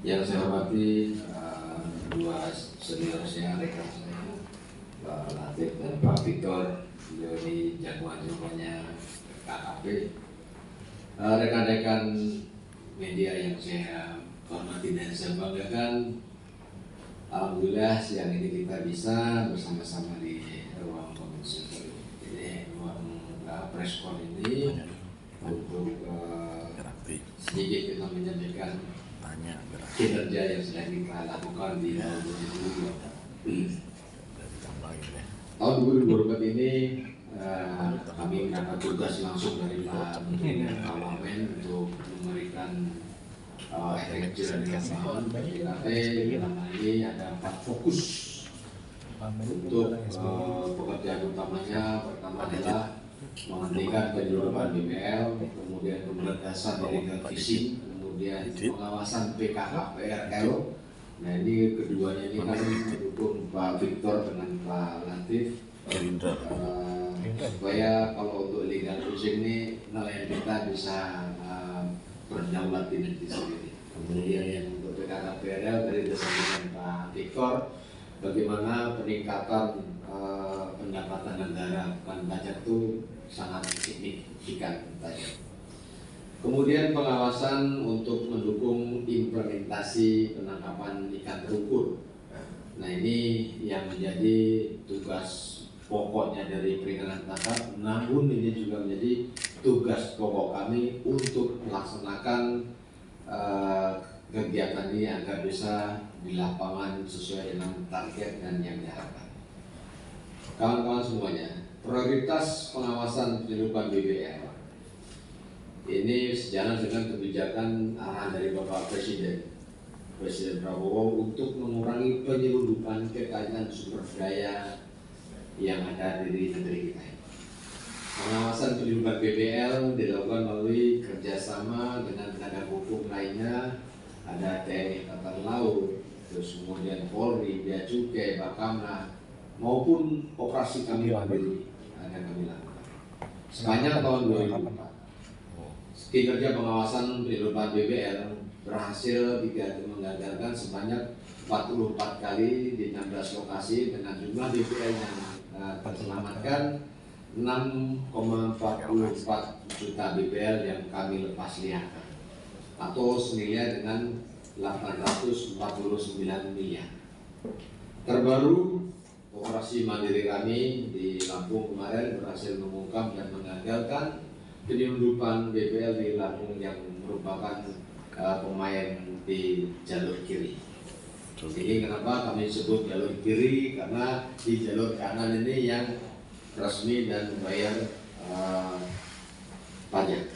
Yang saya hormati dua senior saya, rekan saya, Pak Latif dan Pak Victor, beliau ini jagoan-jagoannya KKP. Rekan-rekan media yang saya hormati dan saya banggakan, alhamdulillah siang ini kita bisa bersama-sama di ruang komisi, jadi ruang preskon ini untuk sedikit kita menyampaikan kinerja yang sedang kita lakukan di tahun 2020. Tahun 2024 ini kami mendapat tugas langsung dari Pak Menteri dan Pak Wamen untuk memberikan efek jerah di lapangan. Dalam hal ini ada 4 fokus untuk pekerjaan utamanya. Pertama adalah menghentikan penyeludupan BBL, kemudian pemberantasan illegal fishing, kemudian pengawasan PKKPRL. Nah, ini keduanya ini kan mendukung Pak Victor dengan Pak Latif, supaya kalau untuk illegal fishing ini nelayan kita bisa berdaulat di negeri sendiri. Kemudian yang untuk PKKPRL dari disampaikan Pak Victor, bagaimana peningkatan pendapatan negara bukan pajak itu sangat signifikan tadi. Kemudian pengawasan untuk mendukung implementasi penangkapan ikan terukur. Nah, ini yang menjadi tugas pokoknya dari perikanan tangkap, namun ini juga menjadi tugas pokok kami untuk melaksanakan kegiatan ini agar bisa di lapangan sesuai dengan target dan yang diharapkan. Kawan-kawan semuanya, prioritas pengawasan penyelundupan BBL ini sejalan dengan kebijakan arahan dari Bapak Presiden Prabowo untuk mengurangi penyelundupan kekayaan sumber daya yang ada di negeri kita. Pengawasan penyelundupan BBL dilakukan melalui kerjasama dengan penegak hukum lainnya, ada TNI Angkatan Laut, terus kemudian Polri, Bea Cukai, Bakamla, maupun operasi kami mandiri ada kami lakukan. Sepanjang tahun 2004, kinerja pengawasan penyelundupan BBL berhasil menggagalkan sebanyak 44 kali di 16 lokasi dengan jumlah BBL yang terselamatkan 6,44 juta BBL yang kami lepas liarkan, atau senilai dengan 849 miliar. Terbaru, operasi mandiri kami di Lampung kemarin berhasil mengungkap dan mengagalkan penyelundupan BBL di Lampung yang merupakan pemain di jalur kiri. Ini kenapa kami sebut jalur kiri, karena di jalur kanan ini yang resmi dan membayar pajak.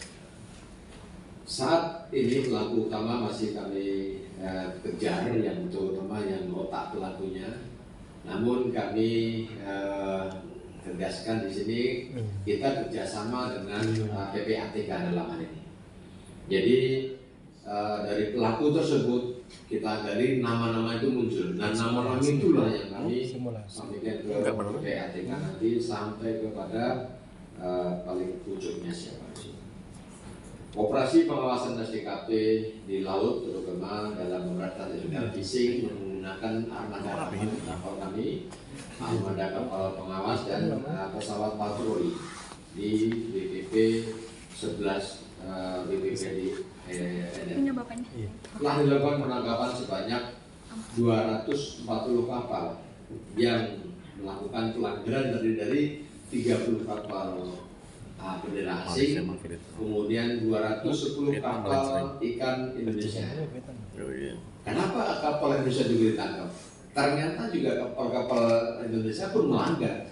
Saat ini pelaku utama masih kami kejar, yang terutama yang otak pelakunya. Namun kami tegaskan di sini kita kerjasama dengan PPATK dalam hal ini. Jadi dari pelaku tersebut kita dari nama-nama itu muncul, dan nama-nama itulah yang kami sampaikan ke PPATK nanti sampai kepada paling pucuknya siapa. Operasi pengawasan SDKP di laut, terutama dalam memberantas illegal fishing, menggunakan armada kapal kami, armada kapal pengawas dan pesawat patroli di BPP 11 BPP di telah dilakukan penangkapan sebanyak 240 kapal yang melakukan pelanggaran dari 30 kapal bendera asing, kemudian 210 kapal ikan Indonesia. Kenapa kapal Indonesia juga ditangkap? Ternyata juga kapal-kapal Indonesia pun melanggar.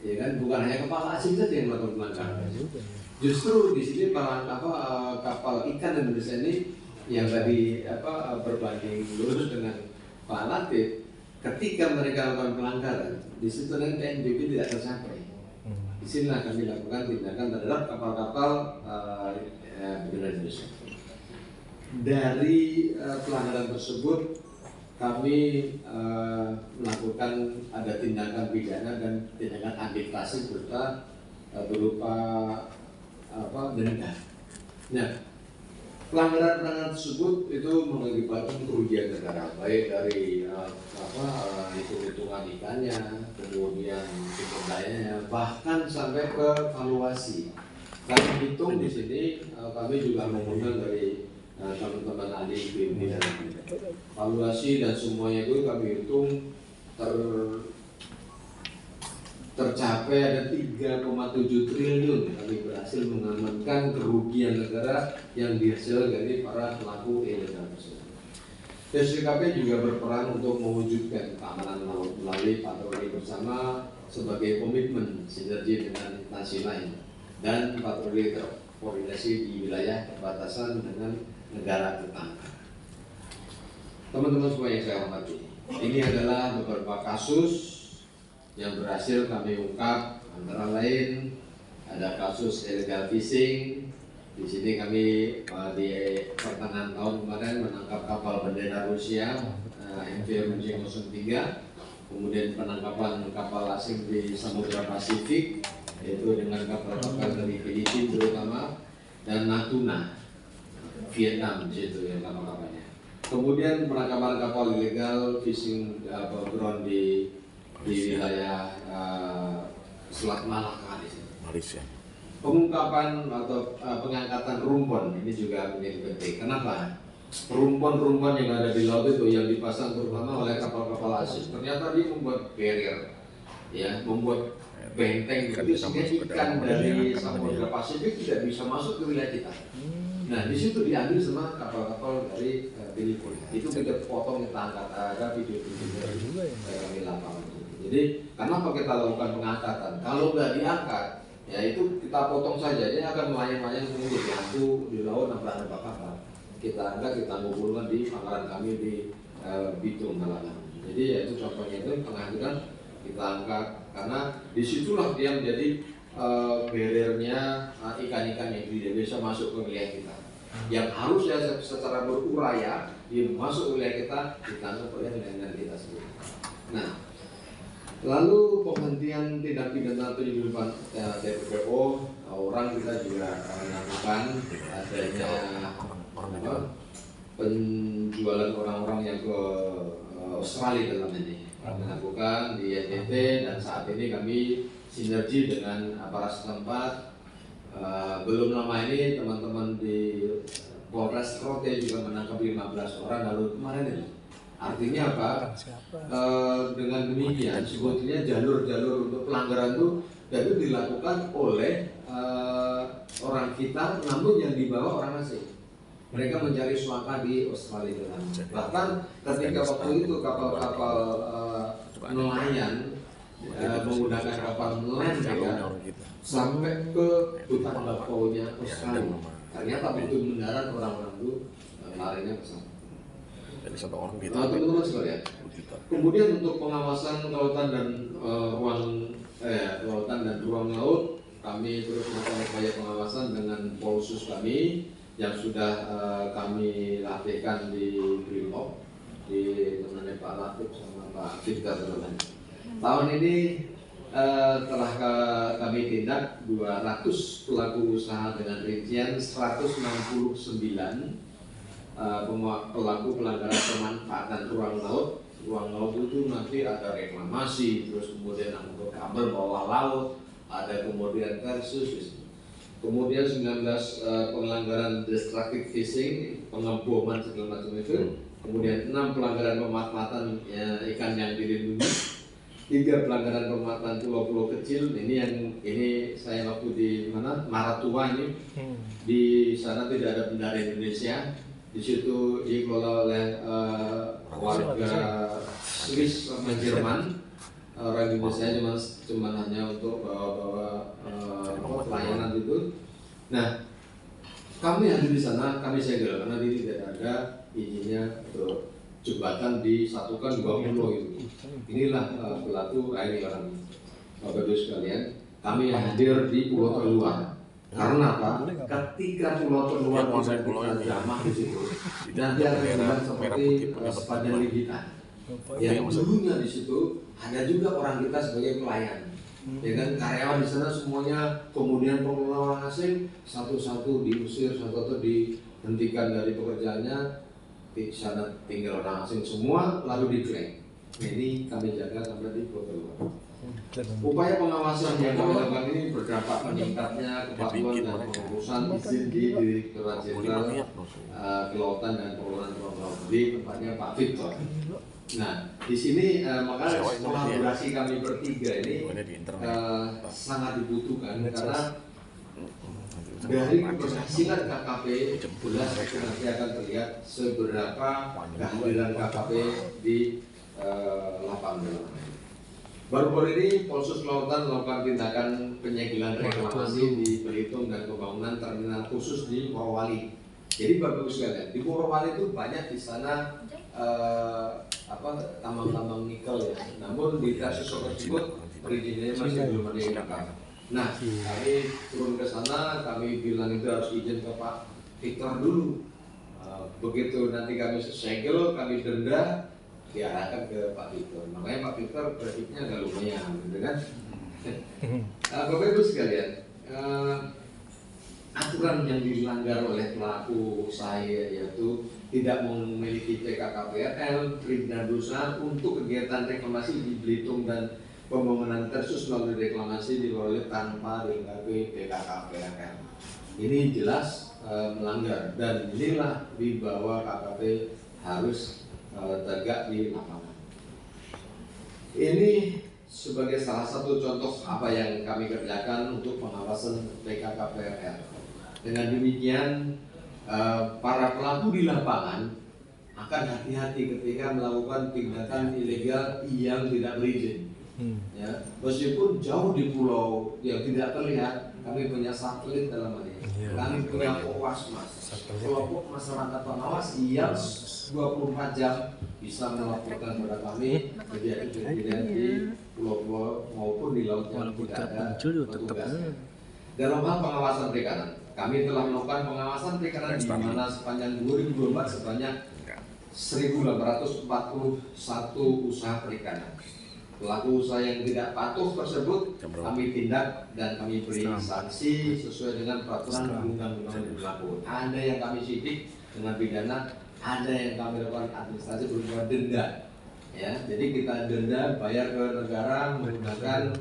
Ya kan, bukan hanya kapal asing saja yang melakukan pelanggaran. Justru di sini kapal ikan Indonesia ini yang tadi berbanding lurus dengan Pak Latif, ketika mereka melakukan pelanggaran, di situ nanti PNBP tidak tercapai. Disinilah kami lakukan tindakan terhadap kapal-kapal bendera Indonesia. Dari pelanggaran tersebut kami melakukan ada tindakan pidana dan tindakan administrasi berupa denda. Nah, pelanggaran tersebut itu mengakibatkan kerugian negara, baik dari hitung-hitungan ikannya, kemudian sumber dayanya, bahkan sampai ke valuasi. Kami hitung di sini, kami juga mengundang dari teman-teman ahli BIM dan valuasi dan semuanya itu kami hitung tercapai ada 3,7 triliun. Kami berhasil mengamankan kerugian negara yang dihasilkan dari para pelaku ilegal tersebut. PSDKP juga berperan untuk mewujudkan keamanan laut melalui patroli bersama sebagai komitmen sinergi dengan instansi lain dan patroli terkoordinasi di wilayah perbatasan dengan negara tetangga. Teman-teman semua yang saya hormati, ini adalah beberapa kasus yang berhasil kami ungkap, antara lain ada kasus illegal fishing. Di sini kami di pertengahan tahun kemarin menangkap kapal bendera Rusia MV Runcing 03, kemudian penangkapan kapal asing di Samudra Pasifik, yaitu dengan kapal-kapal dari Filipina terutama, dan Natuna Vietnam di situ yang kapal-kapalnya. Kemudian penangkapan kapal ilegal fishing ground di wilayah Selat Malaka di sini. Malaysia. Pengungkapan atau pengangkatan rumpon ini juga menjadi penting. Kenapa? Rumpon-rumpon yang ada di laut itu yang dipasang terutama oleh kapal-kapal asing, ternyata dia membuat barrier, ya, membuat benteng itu sehingga ikan dari Samudra Pasifik tidak bisa masuk ke wilayah kita. Nah, di situ diambil sama kapal-kapal dari Filipina. Itu kita potong, kita angkat, ada video-video dari kami lapangan. Jadi, kenapa kita lakukan pengangkatan? Kalau nggak diangkat, ya itu kita potong saja, dia akan melayang-layang kemudian diangkut di laut, nabrak-nabrak kapal. Kita angkat, kita ngumpulkan di pangkalan kami di Bitung, Malang. Jadi, ya itu contohnya itu pengangkatan kita angkat, karena disitulah dia menjadi barriernya ikan-ikan yang tidak bisa masuk ke wilayah kita. Yang harusnya secara beruraya dia masuk wilayah kita ditangkap oleh nelayan kita sendiri. Nah, lalu penghentian tindak pidana penyelundupan TPPO, orang kita juga melakukan adanya penjualan orang-orang yang ke Australia dalam ini. Kami lakukan di NTT dan saat ini kami sinergi dengan aparat setempat. Belum lama ini teman-teman di Polres Rote juga menangkap 15 orang lalu kemarin ini. Artinya apa? Dengan demikian sebetulnya jalur-jalur untuk pelanggaran itu dilakukan oleh orang kita, namun yang dibawa orang asing. Mereka mencari suaka di Australia. Bahkan ketika waktu itu kapal-kapal nelayan menggunakan kapal nelayan sampai ke hutan bakaunya Australia. Ternyata begitu mendarat orang-orang itu larinya ke sana. Teman-teman sekalian. Kemudian untuk pengawasan kelautan dan ruang laut, kami terus melakukan upaya pengawasan dengan polsus kami yang sudah kami latihkan di Brimob, di temannya Pak Latif sama Pak Victor teman. Tahun ini telah kami tindak 200 pelaku usaha dengan rincian 169 pelaku pelanggaran pemanfaatan ruang laut. Ruang laut itu nanti ada reklamasi, terus kemudian angkut kabel bawah laut, ada kemudian versus. Kemudian 19 pelanggaran destructive fishing, pengeboman segala macam itu. Kemudian 6 pelanggaran pemanfaatan ikan yang dilindungi, 3 pelanggaran pemanfaatan pulau-pulau kecil. Ini saya waktu di mana Maratua ini, di sana tidak ada bendera Indonesia. Di situ dikelola oleh warga Swiss sama Jerman. Orang Indonesia cuma hanya untuk bawa-bawa pelayanan itu. Nah, kami hadir di sana, kami segel karena ini tidak ada izinnya untuk jembatan disatukan 2 pulau itu. Inilah pelaku ini orang Bapak Ibu sekalian. Kami hadir di pulau terluar. Karena apa? Ketika pulau terluar kita jamah di situ, nanti akan terlihat seperti sepanjang ligitan. Yang dulunya di situ ada juga orang kita sebagai pelayan, ya kan, karyawan di sana semuanya. Kemudian pengelola orang asing satu-satu diusir, satu-satu hentikan dari pekerjaannya, di sana tinggal orang asing semua, lalu diklaim. Ini kami jaga sampai di keluar. Upaya pengawasan yang kami lakukan ini berdampak meningkatnya kepatuhan dan pengurusan izin di Direktorat Jenderal Kelautan dan Pengelolaan Laut di tempatnya Pak Victor. Nah, di sini makanya kolaborasi kami bertiga ini sangat dibutuhkan karena dari keberhasilan KKP jelas nanti akan terlihat seberapa kehadiran KKP di lapangan. Baru-baru ini Polsus Kelautan melakukan tindakan penyegelan reklamasi di Belitung dan pembangunan terminal khusus di Morowali. Jadi Bapak Ibu sekalian, di Morowali itu banyak di sana tambang-tambang nikel ya. Namun di kasus tersebut perizinannya masih belum ada yang lengkap. Nah, kami turun ke sana, kami bilang itu harus izin ke Pak Victor dulu. Begitu nanti kami segel, kami denda, diarahkan ke Pak Victor. Makanya Pak Victor grafiknya agak lumayan, gitu kan? Bapak Ibu sekalian, aturan yang dilanggar oleh pelaku usaha yaitu tidak memiliki PKKPRL, perizinan dan usaha untuk kegiatan reklamasi di Belitung dan pembangunan tersus melalui reklamasi di Morowali tanpa dilengkapi PKKPRL. Ini jelas melanggar dan inilah di bawah KKP harus tegak di lapangan. Ini sebagai salah satu contoh apa yang kami kerjakan untuk pengawasan PKKPRL. Dengan demikian, para pelaku di lapangan akan hati-hati ketika melakukan tindakan ilegal yang tidak berizin. Ya, meskipun jauh di pulau yang tidak terlihat, kami punya satelit dalam hal ini. Kami punya Powasmas, kelompok masyarakat pengawas yang 24 jam bisa melaporkan kepada kami kejadian-kejadian di pulau-pulau maupun di laut yang tidak ada petugasnya. Dalam hal pengawasan perikanan, kami telah melakukan pengawasan perikanan di mana sepanjang 2024 sebanyak 1.841 usaha perikanan. Pelaku usaha yang tidak patuh tersebut kami tindak dan kami beri sanksi sesuai dengan peraturan undang-undang yang berlaku. Ada yang kami sidik dengan pidana, ada yang kami lakukan administrasi berupa denda. Ya, jadi kita denda bayar ke negara menggunakan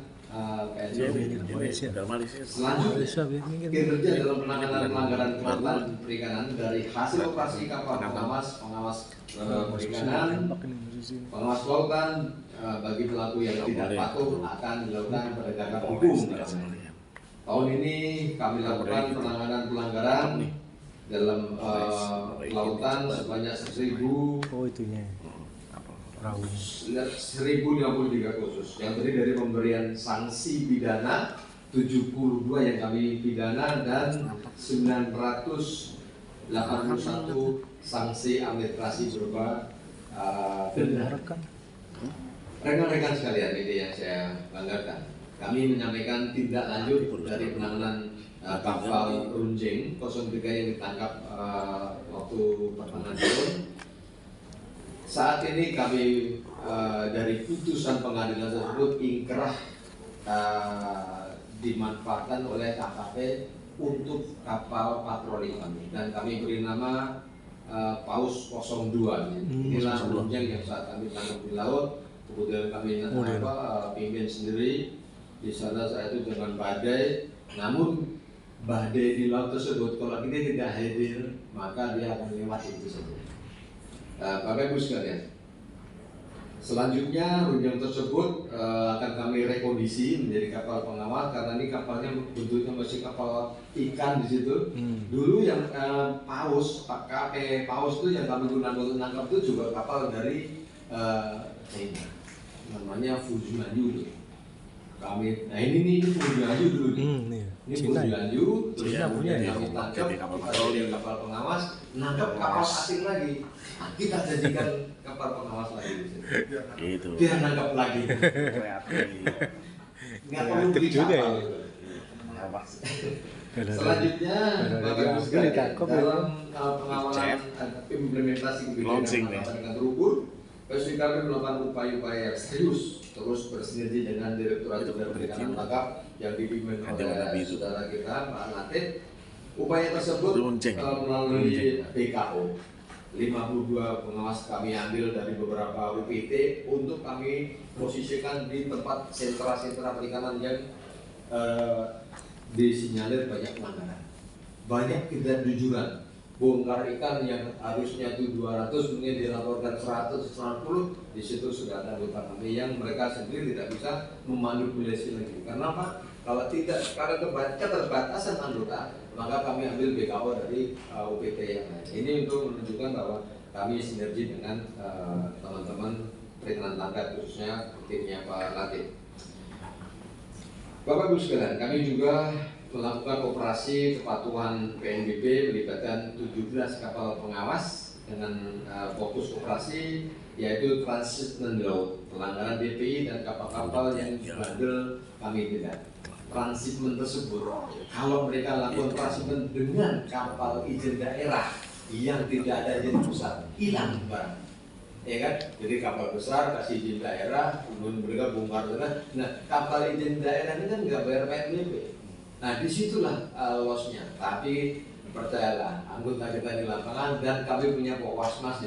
selanjutnya kinerja dalam penanganan pelanggaran kelautan perikanan dari hasil operasi kapal pengawas perikanan, pengawas kelautan bagi pelaku yang tidak patuh akan dilakukan penegakan hukum. Tahun ini kami lakukan penanganan pelanggaran dalam lautan sebanyak 1.053 kasus yang terdiri dari pemberian sanksi pidana 72 yang kami pidana dan 981 sanksi administrasi berupa denda. Rekan-rekan sekalian, ini yang saya banggakan. Kami menyampaikan tindak lanjut dari penanganan kapal Runjing 03 yang ditangkap waktu pertengahan tahun. Saat ini kami dari putusan pengadilan tersebut ingkrah dimanfaatkan oleh KKP untuk kapal patroli kami dan kami beri nama Paus 02. Inilah Runjing yang saat kami tangkap di laut. Kemudian kami pimpin sendiri di sana saat itu dengan badai. Namun badai di laut tersebut kalau kita tidak hadir maka dia akan lewat itu saja. Bapak Ibu sekalian, selanjutnya Runjing tersebut akan kami rekondisi menjadi kapal pengawas karena ini kapalnya bentuknya masih kapal ikan di situ. Dulu yang Paus itu yang kami gunakan untuk menangkap itu juga kapal dari China. Namanya Fujianyu kami, nah ini Fujianyu dulu nih. Ini Fujianyu, terus kemudian kami tangkap kapal pengawas, nangkap kapal asing lagi. Kita jadikan kapal pengawas lagi. Gitu. Dia nangkap lagi. Nggak perlu beli kapal. Selanjutnya, Bapak Ibu sekalian, dalam pengawalan implementasi kebijakan terukur, PSI kami melakukan upaya-upaya yang serius terus bersinergi dengan Direktorat Jenderal Perikanan Tangkap yang dipimpin oleh saudara kita Pak Latif. Upaya tersebut melalui BKO 52 pengawas kami ambil dari beberapa UPT untuk kami posisikan di tempat sentra-sentra perikanan yang disinyalir banyak pelanggaran, banyak ketidakjujuran. Bongkar ikan yang harusnya itu 200 mungkin dilaporkan 100, 110, di situ sudah ada anggota kami yang mereka sendiri tidak bisa memanipulasi lagi. Karena apa? Kalau tidak, karena keterbatasan anggota, maka kami ambil BKO dari UPT yang lain. Ini untuk menunjukkan bahwa kami sinergi dengan teman-teman perikanan tangkap, khususnya timnya Pak Latif. Bapak Ibu sekalian, kami juga melakukan operasi kepatuhan PNBP melibatkan 17 kapal pengawas dengan fokus operasi yaitu transshipment laut, pelanggaran DPI dan kapal-kapal yang bandel kami tidak. Transshipment tersebut, kalau mereka lakukan transshipment dengan kapal izin daerah yang tidak ada izin pusat, hilang barang. Ya kan? Jadi kapal besar kasih izin daerah, kemudian mereka bongkar sana. Nah, kapal izin daerah ini kan nggak bayar PNBP. Nah, disitulah lossnya. Tapi percayalah, anggota kita di lapangan dan kami punya Wasmas